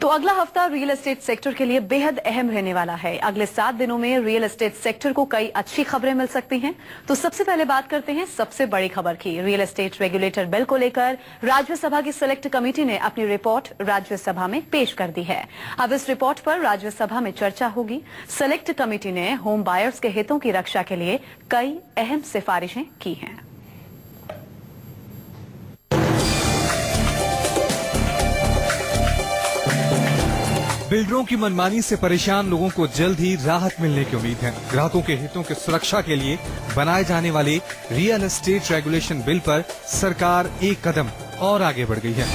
तो अगला हफ्ता रियल एस्टेट सेक्टर के लिए बेहद अहम रहने वाला है। अगले 7 दिनों में रियल एस्टेट सेक्टर को कई अच्छी खबरें मिल सकती हैं। तो सबसे पहले बात करते हैं सबसे बड़ी खबर की। रियल एस्टेट रेगुलेटर बिल को लेकर राज्यसभा की सिलेक्ट कमेटी ने अपनी रिपोर्ट राज्यसभा में पेश कर दी है। अब इस रिपोर्ट पर राज्यसभा में चर्चा होगी। सिलेक्ट कमेटी ने होम बायर्स के हितों की रक्षा के लिए कई अहम सिफारिशें की हैं। बिल्डरों की मनमानी से परेशान लोगों को जल्द ही राहत मिलने की उम्मीद है। ग्राहकों के हितों की सुरक्षा के लिए बनाए जाने वाले रियल एस्टेट रेगुलेशन बिल पर सरकार एक कदम और आगे बढ़ गई है।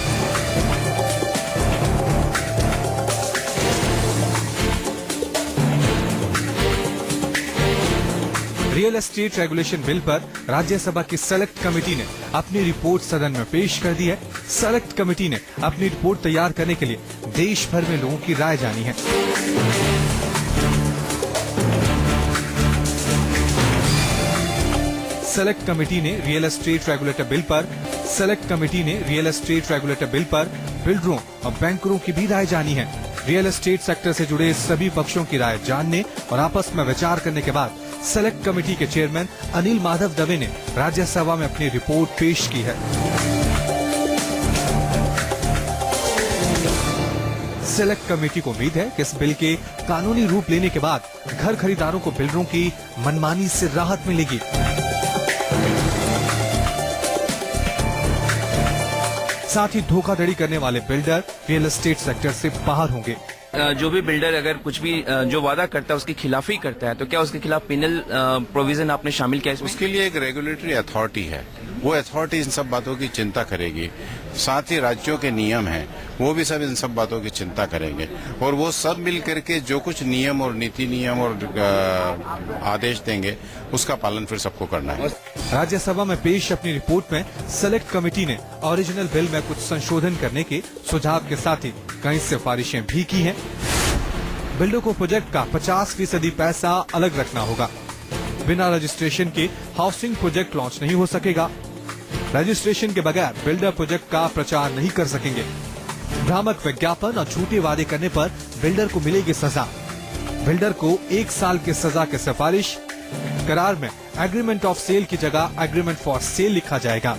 रियल एस्टेट रेगुलेशन बिल पर राज्यसभा की सेलेक्ट कमेटी ने अपनी रिपोर्ट सदन में पेश कर दी है। सेलेक्ट कमेटी ने अपनी रिपोर्ट तैयार करने के लिए देश भर में लोगों की राय जानी है। सेलेक्ट कमेटी ने रियल एस्टेट रेगुलेटर बिल पर बिल्डरों और बैंकरों की भी राय जानी है। रियल एस्टेट सेक्टर से जुड़े सभी पक्षों की राय जानने और आपस में विचार करने के बाद सेलेक्ट कमेटी के चेयरमैन अनिल माधव दवे ने राज्यसभा में अपनी रिपोर्ट पेश की है। सेलेक्ट कमेटी को उम्मीद है कि इस बिल के कानूनी रूप लेने के बाद घर खरीदारों को बिल्डरों की मनमानी से राहत मिलेगी। साथ ही धोखाधड़ी करने वाले बिल्डर रियल एस्टेट सेक्टर से बाहर होंगे। जो भी बिल्डर अगर कुछ भी जो वादा करता है उसकी खिलाफी करता है तो क्या उसके खिलाफ पेनल प्रोविजन आपने शामिल किया है? उसके लिए एक रेगुलेटरी अथॉरिटी है, वो अथॉरिटी इन सब बातों की चिंता करेगी। साथ ही राज्यों के नियम हैं, वो भी सब इन सब बातों की चिंता करेंगे और वो सब मिल करके जो कुछ नियम और नीति नियम और आदेश देंगे उसका पालन फिर सबको करना है। राज्यसभा में पेश अपनी रिपोर्ट में सेलेक्ट कमेटी ने ओरिजिनल बिल में कुछ संशोधन करने के सुझाव के साथ ही कई सिफारिशें भी की हैं। बिल्डर को प्रोजेक्ट का 50% पैसा अलग रखना होगा। बिना रजिस्ट्रेशन के हाउसिंग प्रोजेक्ट लॉन्च नहीं हो सकेगा। रजिस्ट्रेशन के बगैर बिल्डर प्रोजेक्ट का प्रचार नहीं कर सकेंगे। भ्रामक विज्ञापन और झूठे वादे करने पर बिल्डर को मिलेगी सजा। बिल्डर को 1 साल की सजा की सिफारिश। करार में एग्रीमेंट ऑफ सेल की जगह एग्रीमेंट फॉर सेल लिखा जाएगा।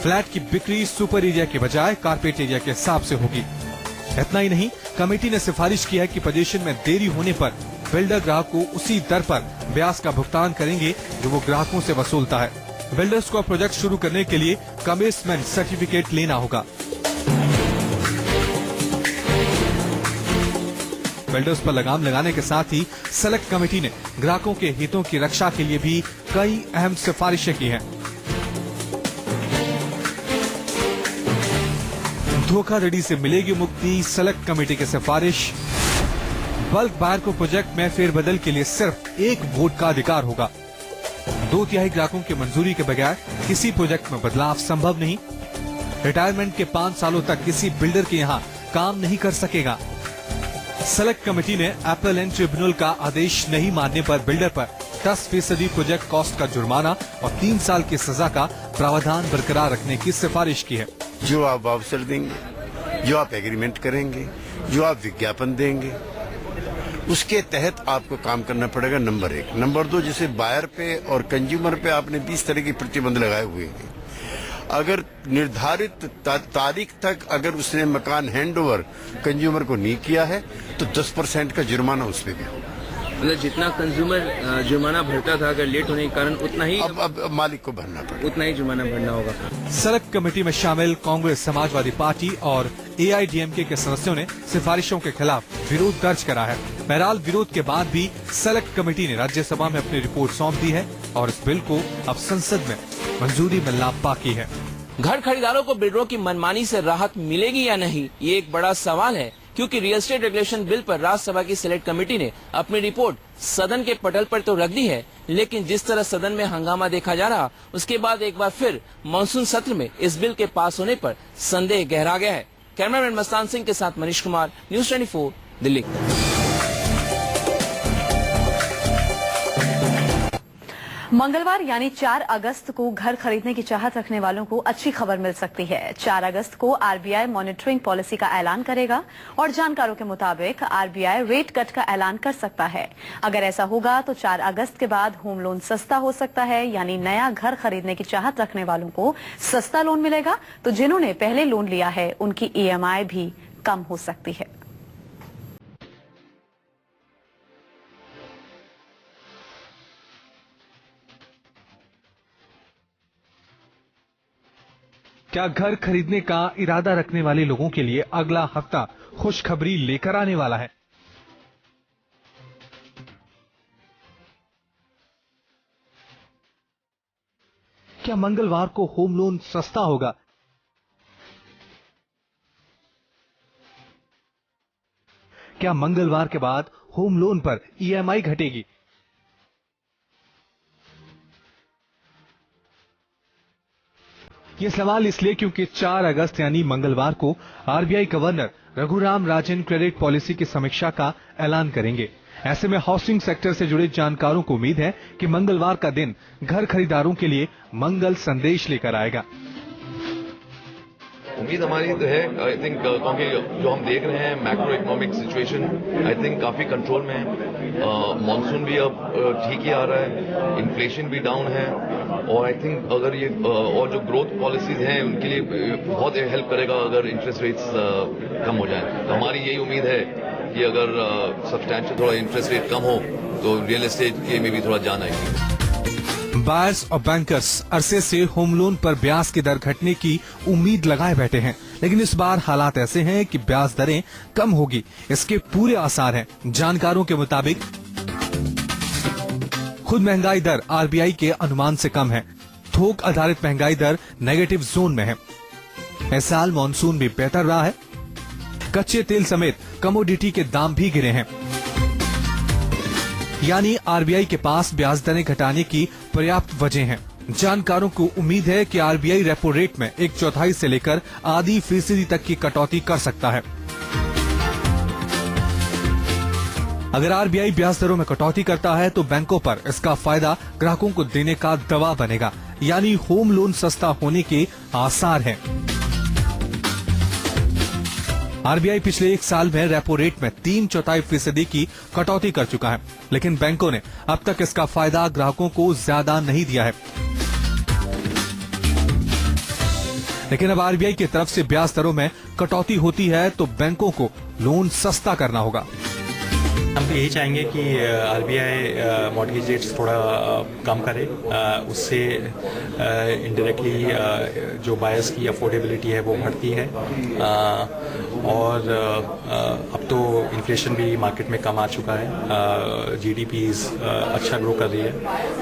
फ्लैट की बिक्री सुपर एरिया के बजाय कारपेट एरिया के हिसाब से होगी। इतना ही नहीं, कमेटी ने सिफारिश की है कि पोजीशन में देरी होने पर बिल्डर ग्राहक को उसी दर पर ब्याज का भुगतान करेंगे जो वो ग्राहकों से वसूलता है। बिल्डर्स को प्रोजेक्ट शुरू करने के लिए कमिटमेंट सर्टिफिकेट लेना होगा। बिल्डर्स पर लगाम लगाने के साथ ही सेलेक्ट कमेटी ने ग्राहकों के हितों की रक्षा के लिए भी कई अहम सिफारिशें की हैं। धोखाधड़ी से मिलेगी मुक्ति, सेलेक्ट कमेटी की सिफारिश। बल्क बायर को प्रोजेक्ट में फेरबदल के लिए सिर्फ 1 वोट का अधिकार होगा। 2/3 ग्राहकों की मंजूरी के बगैर किसी प्रोजेक्ट में बदलाव संभव नहीं। रिटायरमेंट के 5 सालों तक किसी बिल्डर के यहाँ काम नहीं कर सकेगा। सेलेक्ट कमेटी ने अपीलेंट ट्रिब्यूनल का आदेश नहीं मानने पर बिल्डर पर 10% प्रोजेक्ट कॉस्ट का जुर्माना और 3 साल की सजा का प्रावधान बरकरार रखने की सिफारिश की है। जो आप वाउचर देंगे, जो आप एग्रीमेंट करेंगे, जो आप विज्ञापन देंगे, उसके तहत आपको काम करना पड़ेगा। नंबर 1। नंबर 2, जैसे बायर पे और कंज्यूमर पे आपने 20 तरह की प्रतिबंध लगाए हुए हैं। अगर निर्धारित तारीख तक अगर उसने मकान हैंडओवर कंज्यूमर को नहीं किया है तो 10% का जुर्माना उस पर भी होगा। मतलब जितना कंज्यूमर जुर्माना भरता था अगर लेट होने के कारण उतना ही अब मालिक को भरना पड़ेगा, उतना ही जुर्माना भरना होगा। सेलेक्ट कमेटी में शामिल कांग्रेस, समाजवादी पार्टी और AIDMK के सदस्यों ने सिफारिशों के खिलाफ विरोध दर्ज करा है। बहरहाल विरोध के बाद भी सेलेक्ट कमेटी ने राज्यसभा में अपनी रिपोर्ट सौंप दी है और इस बिल को अब संसद में मंजूरी मिलना बाकी है। घर खरीदारों को बिल्डरों की मनमानी से राहत मिलेगी या नहीं, ये एक बड़ा सवाल है, क्योंकि रियल एस्टेट रेगुलेशन बिल पर राज्यसभा की सिलेक्ट कमेटी ने अपनी रिपोर्ट सदन के पटल पर तो रख दी है, लेकिन जिस तरह सदन में हंगामा देखा जा रहा, उसके बाद एक बार फिर मानसून सत्र में इस बिल के पास होने पर संदेह गहरा गया है। कैमरामैन मस्तान सिंह के साथ मनीष कुमार, न्यूज़ 24, दिल्ली। मंगलवार यानी 4 अगस्त को घर खरीदने की चाहत रखने वालों को अच्छी खबर मिल सकती है। 4 अगस्त को आरबीआई मॉनिटरिंग पॉलिसी का ऐलान करेगा और जानकारों के मुताबिक आरबीआई रेट कट का ऐलान कर सकता है। अगर ऐसा होगा तो 4 अगस्त के बाद होम लोन सस्ता हो सकता है, यानी नया घर खरीदने की चाहत रखने वालों को सस्ता लोन मिलेगा, तो जिन्होंने पहले लोन लिया है उनकी ईएमआई भी कम हो सकती है। क्या घर खरीदने का इरादा रखने वाले लोगों के लिए अगला हफ्ता खुशखबरी लेकर आने वाला है? क्या मंगलवार को होम लोन सस्ता होगा? क्या मंगलवार के बाद होम लोन पर ईएमआई घटेगी? ये सवाल इसलिए क्योंकि 4 अगस्त यानी मंगलवार को RBI governor Raghuram Rajan credit policy की समीक्षा का ऐलान करेंगे। ऐसे में हाउसिंग सेक्टर से जुड़े जानकारों को उम्मीद है कि मंगलवार का दिन घर खरीदारों के लिए मंगल संदेश लेकर आएगा। उम्मीद हमारी तो है, आई थिंक, क्योंकि जो हम देख रहे हैं macro economic situation I think काफी कंट्रोल में है। मॉनसून भी अब ठीक ही आ रहा है, इन्फ्लेशन भी डाउन है और आई थिंक अगर ये और जो ग्रोथ पॉलिसीज हैं उनके लिए बहुत हेल्प करेगा अगर इंटरेस्ट रेट्स कम हो जाए। तो हमारी यही उम्मीद है कि अगर सब्सटैंशियल थोड़ा इंटरेस्ट रेट कम हो तो रियल एस्टेट के में भी थोड़ा जान आएगी। बायर्स और बैंकर्स अरसे से होम लोन पर ब्याज की दर घटने की उम्मीद लगाए बैठे हैं, लेकिन इस बार हालात ऐसे हैं कि ब्याज दरें कम होगी, इसके पूरे आसार हैं। जानकारों के मुताबिक खुद महंगाई दर आरबीआई के अनुमान से कम है। थोक आधारित महंगाई दर नेगेटिव जोन में है। इस साल मॉनसून भी बेहतर रहा है। कच्चे तेल समेत कमोडिटी के दाम भी गिरे हैं, यानी आरबीआई के पास ब्याज दरें घटाने की पर्याप्त वजह हैं। जानकारों को उम्मीद है कि आरबीआई रेपो रेट में 1/4 से लेकर आधी फीसदी तक की कटौती कर सकता है। अगर आरबीआई ब्याज दरों में कटौती करता है तो बैंकों पर इसका फायदा ग्राहकों को देने का दबाव बनेगा, यानी होम लोन सस्ता होने के आसार हैं। आरबीआई पिछले 1 साल में रेपो रेट में 3/4% की कटौती कर चुका है, लेकिन बैंकों ने अब तक इसका फायदा ग्राहकों को ज्यादा नहीं दिया है। लेकिन अब आरबीआई की तरफ से ब्याज दरों में कटौती होती है तो बैंकों को लोन सस्ता करना होगा। हम तो यही चाहेंगे कि आरबीआई मॉर्गेज रेट्स थोड़ा कम करे, उससे इनडायरेक्टली जो बायर्स की अफोर्डेबिलिटी है वो बढ़ती है और अब तो इन्फ्लेशन भी मार्केट में कम आ चुका है, जीडीपी अच्छा ग्रो कर रही है,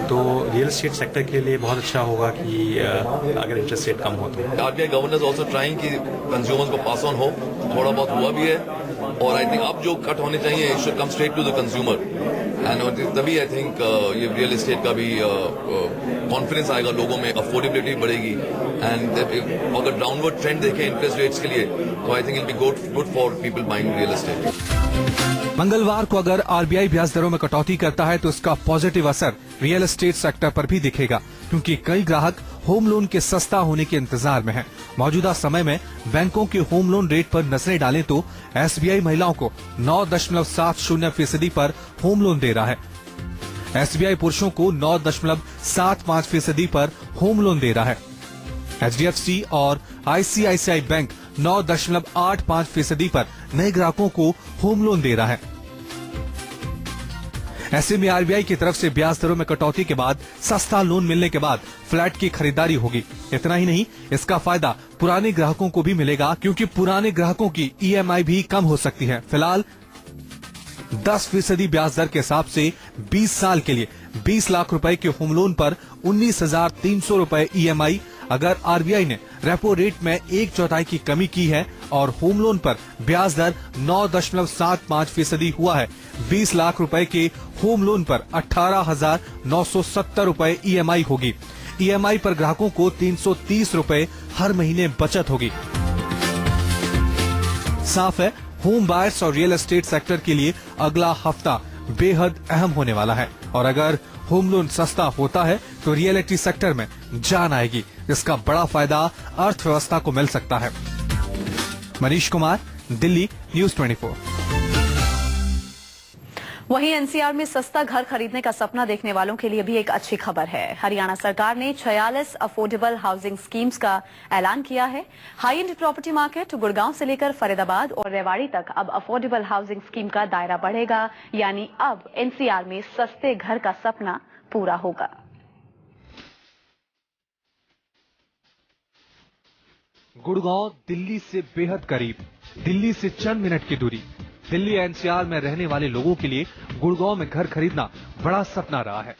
तो रियल एस्टेट सेक्टर के लिए बहुत अच्छा होगा कि अगर इंटरेस्ट रेट कम हो तो। आरबीआई गवर्नर ऑल्सो ट्राइंग कि कंज्यूमर्स को पास ऑन हो, थोड़ा बहुत हुआ भी है और आई थिंक अब जो कट होने चाहिए it should come straight to the consumer and तभी आई थिंक ये रियल एस्टेट का भी कॉन्फिडेंस आएगा लोगों में, अफोर्डेबिलिटी बढ़ेगी एंड अगर डाउनवर्ड ट्रेंड देखें इंटरेस्ट रेट्स के लिए तो I think it be good for people buying real estate. मंगलवार को अगर आरबीआई ब्याज दरों में कटौती करता है तो इसका पॉजिटिव असर रियल एस्टेट सेक्टर पर भी दिखेगा, क्योंकि कई ग्राहक होम लोन के सस्ता होने के इंतजार में हैं। मौजूदा समय में बैंकों के होम लोन रेट पर नजरें डालें तो एसबीआई महिलाओं को 9.70% पर होम लोन दे रहा है। एसबीआई पुरुषों को 9.75% पर होम लोन दे रहा है। एचडीएफसी और आईसीआईसीआई बैंक 9.85% पर नए ग्राहकों को होम लोन दे रहा है। ऐसे में आरबीआई की तरफ से ब्याज दरों में कटौती के बाद सस्ता लोन मिलने के बाद फ्लैट की खरीदारी होगी। इतना ही नहीं, इसका फायदा पुराने ग्राहकों को भी मिलेगा, क्योंकि पुराने ग्राहकों की ईएमआई भी कम हो सकती है। फिलहाल 10% ब्याज दर के हिसाब से 20 साल के लिए 20 लाख रुपए के होम लोन पर 19,300 रुपए ईएमआई। अगर आरबीआई ने रेपो रेट में 1/4 की कमी की है और होम लोन पर ब्याज दर 9.75% हुआ है, 20 लाख रुपए के होम लोन पर 18,970 रुपए ईएमआई होगी। ईएमआई पर ग्राहकों को 330 रुपए हर महीने बचत होगी। साफ है, होम बायर्स और रियल एस्टेट सेक्टर के लिए अगला हफ्ता बेहद अहम होने वाला है और अगर होम लोन सस्ता होता है तो रियलिटी सेक्टर में जान आएगी, जिसका बड़ा फायदा अर्थव्यवस्था को मिल सकता है। मनीष कुमार, दिल्ली, न्यूज़ 24। वहीं एनसीआर में सस्ता घर खरीदने का सपना देखने वालों के लिए भी एक अच्छी खबर है। हरियाणा सरकार ने 46 अफोर्डेबल हाउसिंग स्कीम्स का ऐलान किया है। High and property market Gurgaon से लेकर फरीदाबाद और रेवाड़ी तक अब अफोर्डेबल हाउसिंग स्कीम का दायरा बढ़ेगा, यानी अब एनसीआर में सस्ते घर का सपना पूरा होगा। गुड़गांव दिल्ली से बेहद करीब, दिल्ली से चंद मिनट की दूरी। दिल्ली एनसीआर में रहने वाले लोगों के लिए गुड़गांव में घर खरीदना बड़ा सपना रहा है।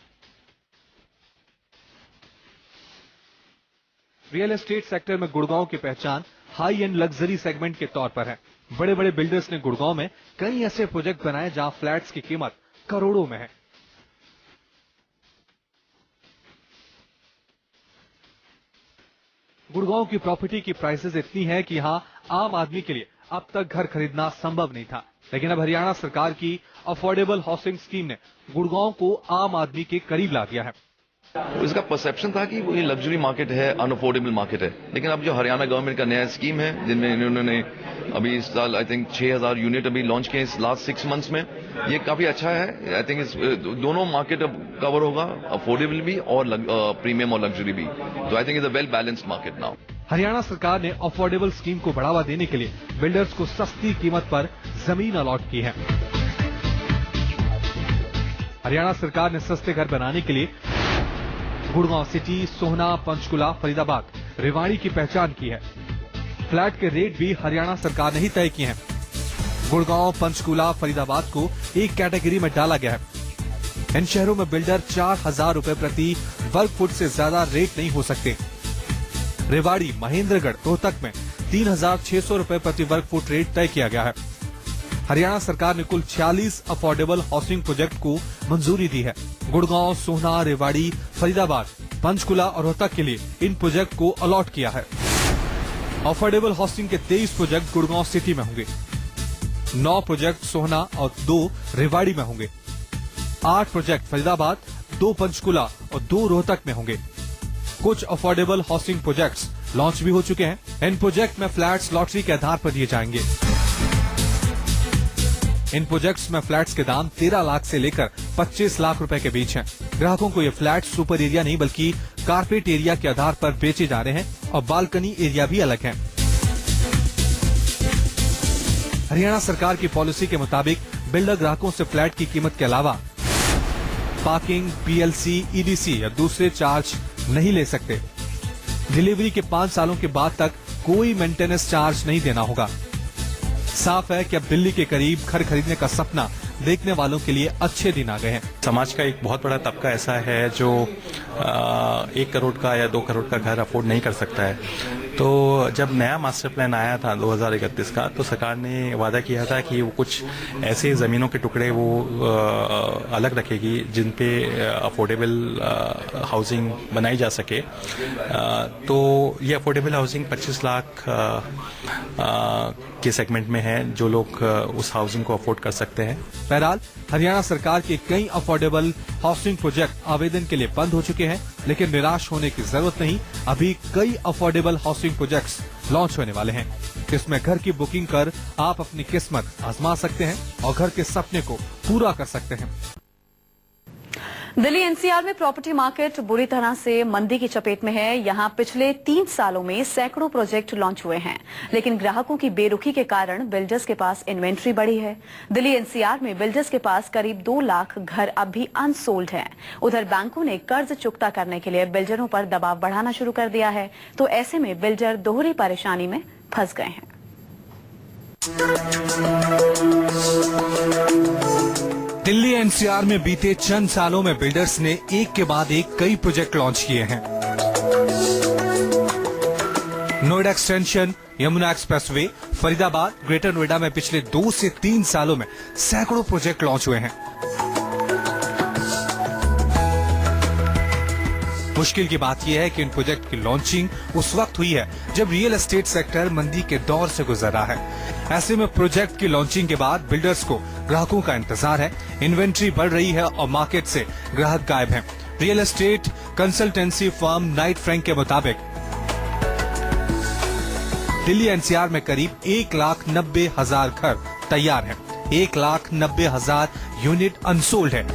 रियल एस्टेट सेक्टर में गुड़गांव की पहचान हाई एंड लग्जरी सेगमेंट के तौर पर है। बड़े बड़े बिल्डर्स ने गुड़गांव में कई ऐसे प्रोजेक्ट बनाए जहां फ्लैट्स की कीमत करोड़ों में है। गुड़गांव की प्रॉपर्टी की प्राइसेस इतनी है कि यहां आम आदमी के लिए अब तक घर खरीदना संभव नहीं था, लेकिन अब हरियाणा सरकार की अफोर्डेबल हाउसिंग स्कीम ने गुड़गांव को आम आदमी के करीब ला दिया है। इसका परसेप्शन था कि वो ये लग्जरी मार्केट है, अनअफोर्डेबल मार्केट है, लेकिन अब जो हरियाणा गवर्नमेंट का नया स्कीम है, जिनमें इन्होंने अभी इस साल आई थिंक 6000 यूनिट अभी लॉन्च किए इस लास्ट 6 मंथ्स में, ये काफी अच्छा है। आई थिंक इस दोनों मार्केट अब कवर होगा, अफोर्डेबल भी और प्रीमियम और लग्जरी भी। तो I think is a well balanced market now. Haryana सरकार ने अफोर्डेबल स्कीम को बढ़ावा देने के लिए बिल्डर्स को सस्ती कीमत पर जमीन अलॉट की है। हरियाणा सरकार ने सस्ते घर बनाने के लिए गुड़गांव सिटी, सोहना, पंचकुला, फरीदाबाद, रेवाड़ी की पहचान की है। फ्लैट के रेट भी हरियाणा सरकार ने ही तय किए हैं। गुड़गांव, पंचकुला, फरीदाबाद को एक कैटेगरी में डाला गया है। इन शहरों में बिल्डर 4000 रुपए प्रति वर्ग फुट से ज्यादा रेट नहीं हो सकते। रेवाड़ी, महेंद्रगढ़, रोहतक में 3600 रुपए प्रति वर्ग फुट रेट तय किया गया है। हरियाणा सरकार ने कुल 46 अफोर्डेबल हाउसिंग प्रोजेक्ट को मंजूरी दी है। गुड़गांव, सोहना, रेवाड़ी, फरीदाबाद, पंचकुला और रोहतक के लिए इन प्रोजेक्ट को अलॉट किया है। अफोर्डेबल हाउसिंग के 23 प्रोजेक्ट गुड़गांव सिटी में होंगे, 9 प्रोजेक्ट सोहना और 2 रेवाड़ी में होंगे, 8 प्रोजेक्ट फरीदाबाद, 2 पंचकुला और 2 रोहतक में होंगे। कुछ अफोर्डेबल हाउसिंग प्रोजेक्ट्स लॉन्च भी हो चुके हैं। इन प्रोजेक्ट में फ्लैट्स लॉटरी के आधार पर दिए जाएंगे। इन प्रोजेक्ट्स में फ्लैट्स के दाम 13 लाख से लेकर 25 लाख रुपए के बीच हैं। ग्राहकों को ये फ्लैट सुपर एरिया नहीं बल्कि कारपेट एरिया के आधार पर बेचे जा रहे हैं और बालकनी एरिया भी अलग है। हरियाणा सरकार की पॉलिसी के मुताबिक बिल्डर ग्राहकों से फ्लैट की कीमत के अलावा पार्किंग, पीएलसी, ईडीसी या दूसरे चार्ज नहीं ले सकते। डिलीवरी के 5 सालों के बाद तक कोई मेंटेनेंस चार्ज नहीं देना होगा। साफ है कि अब दिल्ली के करीब घर खरीदने का सपना देखने वालों के लिए अच्छे दिन आ गए हैं। समाज का एक बहुत बड़ा तबका ऐसा है जो 1 करोड़ का या 2 करोड़ का घर अफोर्ड नहीं कर सकता है। तो जब नया मास्टर प्लान आया था 2031 का, तो सरकार ने वादा किया था कि वो कुछ ऐसे जमीनों के टुकड़े वो अलग रखेगी जिन पे अफोर्डेबल हाउसिंग बनाई जा सके। तो ये अफोर्डेबल हाउसिंग 25 लाख के सेगमेंट में है, जो लोग उस हाउसिंग को अफोर्ड कर सकते हैं। बहरहाल हरियाणा सरकार के कई अफोर्डेबल हाउसिंग प्रोजेक्ट आवेदन के लिए बंद हो चुके हैं, लेकिन निराश होने की जरूरत नहीं। अभी कई अफोर्डेबल हाउसिंग प्रोजेक्ट्स लॉन्च होने वाले हैं। इसमें घर की बुकिंग कर आप अपनी किस्मत आजमा सकते हैं और घर के सपने को पूरा कर सकते हैं। दिल्ली एनसीआर में प्रॉपर्टी मार्केट बुरी तरह से मंदी की चपेट में है। यहां पिछले 3 सालों में सैकड़ों प्रोजेक्ट लॉन्च हुए हैं, लेकिन ग्राहकों की बेरुखी के कारण बिल्डर्स के पास इन्वेंट्री बढ़ी है। दिल्ली एनसीआर में बिल्डर्स के पास करीब 2 लाख घर अब भी अनसोल्ड हैं। उधर बैंकों ने कर्ज चुकता करने के लिए बिल्डरों पर दबाव बढ़ाना शुरू कर दिया है, तो ऐसे में बिल्डर दोहरी परेशानी में फंस गए हैं। दिल्ली एनसीआर में बीते चंद सालों में बिल्डर्स ने एक के बाद एक कई प्रोजेक्ट लॉन्च किए हैं। Noida extension, Yamuna expressway, Faridabad, greater Noida में पिछले 2 से 3 सालों में सैकड़ों प्रोजेक्ट लॉन्च हुए हैं। मुश्किल की बात यह है कि इन प्रोजेक्ट की लॉन्चिंग उस वक्त हुई है जब रियल एस्टेट सेक्टर मंदी के दौर से गुजर रहा है। ऐसे में प्रोजेक्ट की लॉन्चिंग के बाद बिल्डर्स को ग्राहकों का इंतजार है। इन्वेंट्री बढ़ रही है और मार्केट से ग्राहक गायब हैं। Real estate consultancy firm Knight Frank के मुताबिक दिल्ली एनसीआर में करीब 1,90,000 घर तैयार हैं। 1,90,000 यूनिट अनसोल्ड है,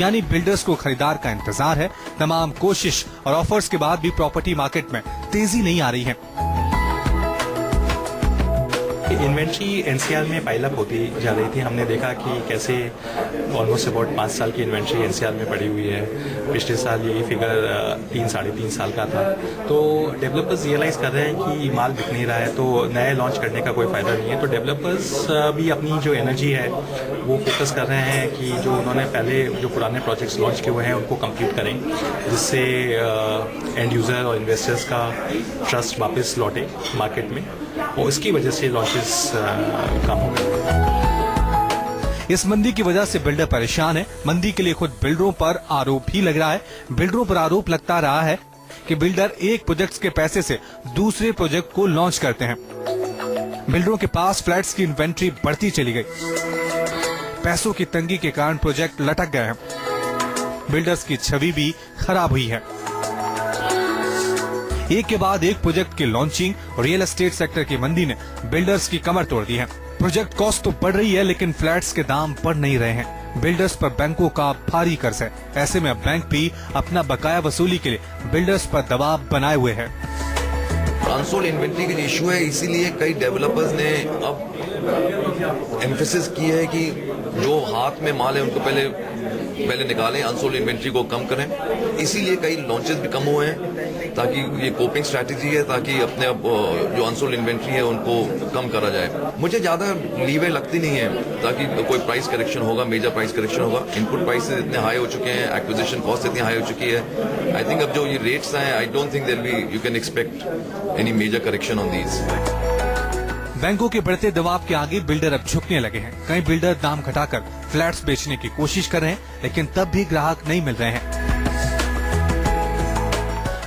यानी बिल्डर्स को खरीदार का इंतजार है। तमाम कोशिश और ऑफर्स के बाद भी प्रॉपर्टी मार्केट में तेजी नहीं आ रही है। इन्वेंट्री एनसीआर में पाइलअप होती जा रही थी। हमने देखा कि कैसे ऑलमोस्ट अबाउट 5 साल की इन्वेंट्री एनसीआर में पड़ी हुई है। पिछले साल यही फिगर 3-3.5 साल का था। तो डेवलपर्स रियलाइज कर रहे हैं कि माल बिक नहीं रहा है, तो नए लॉन्च करने का कोई फायदा नहीं है। तो डेवलपर्स भी अपनी जो एनर्जी है वो फोकस कर रहे हैं कि जो उन्होंने पहले जो पुराने प्रोजेक्ट्स लॉन्च किए हुए हैं उनको कंप्लीट करें, जिससे एंड यूजर और इन्वेस्टर्स का ट्रस्ट वापस लौटे मार्केट में, और इसकी वजह से लॉन्चेस कम हो गए। इस मंदी की वजह से बिल्डर परेशान है। मंदी के लिए खुद बिल्डरों पर आरोप भी लग रहा है। बिल्डरों पर आरोप लगता रहा है कि बिल्डर एक प्रोजेक्ट के पैसे से दूसरे प्रोजेक्ट को लॉन्च करते हैं। बिल्डरों के पास फ्लैट्स की इन्वेंट्री बढ़ती चली गई। पैसों की तंगी के कारण प्रोजेक्ट लटक गए हैं। बिल्डर्स की छवि भी खराब हुई है। एक के बाद एक प्रोजेक्ट की लॉन्चिंग और रियल एस्टेट सेक्टर की मंदी ने बिल्डर्स की कमर तोड़ दी है। प्रोजेक्ट कॉस्ट तो बढ़ रही है, लेकिन फ्लैट्स के दाम बढ़ नहीं रहे हैं। बिल्डर्स पर बैंकों का भारी कर्ज है। ऐसे में अब बैंक भी अपना बकाया वसूली के लिए बिल्डर्स पर दबाव बनाए हुए है। अनसोल्ड इन्वेंट्री का इशू है, इसीलिए कई डेवलपर्स ने अब एम्फेसिस की है कि जो हाथ में माल है उनको पहले निकालें, अनसोल्ड इन्वेंट्री को कम करें। इसीलिए कई लॉन्चेस भी कम हुए हैं, ताकि ये कोपिंग स्ट्रैटेजी है, ताकि अपने अब जो अनसोल्ड इन्वेंट्री है उनको कम करा जाए। मुझे ज्यादा लीवे लगती नहीं है, ताकि कोई प्राइस करेक्शन होगा, मेजर प्राइस करेक्शन होगा। इनपुट प्राइसेस इतने हाई हो चुके हैं, एक्विजिशन कॉस्ट इतनी हाई हो चुकी है। आई थिंक अब जो ये रेट्स हैं, I don't think there be, you can expect any major correction on these. बैंकों के बढ़ते दबाव के आगे बिल्डर अब झुकने लगे हैं। कई बिल्डर दाम घटाकर फ्लैट्स बेचने की कोशिश कर रहे हैं, लेकिन तब भी ग्राहक नहीं मिल रहे हैं।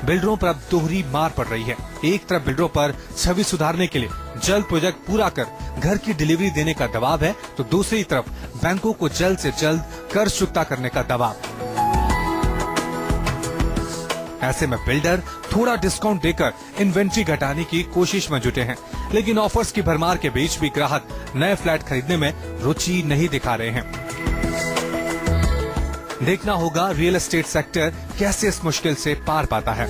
बिल्डरों पर अब दोहरी मार पड़ रही है। एक तरफ बिल्डरों पर छवि सुधारने के लिए जल्द प्रोजेक्ट पूरा कर घर की डिलीवरी देने का दबाव है, तो दूसरी तरफ बैंकों को जल्द से जल्द कर्ज चुकता करने का दबाव। ऐसे में बिल्डर थोड़ा डिस्काउंट देकर इन्वेंट्री घटाने की कोशिश में जुटे हैं, लेकिन ऑफर्स की भरमार के बीच भी ग्राहक नए फ्लैट खरीदने में रुचि नहीं दिखा रहे हैं। देखना होगा रियल एस्टेट सेक्टर कैसे इस मुश्किल से पार पाता है।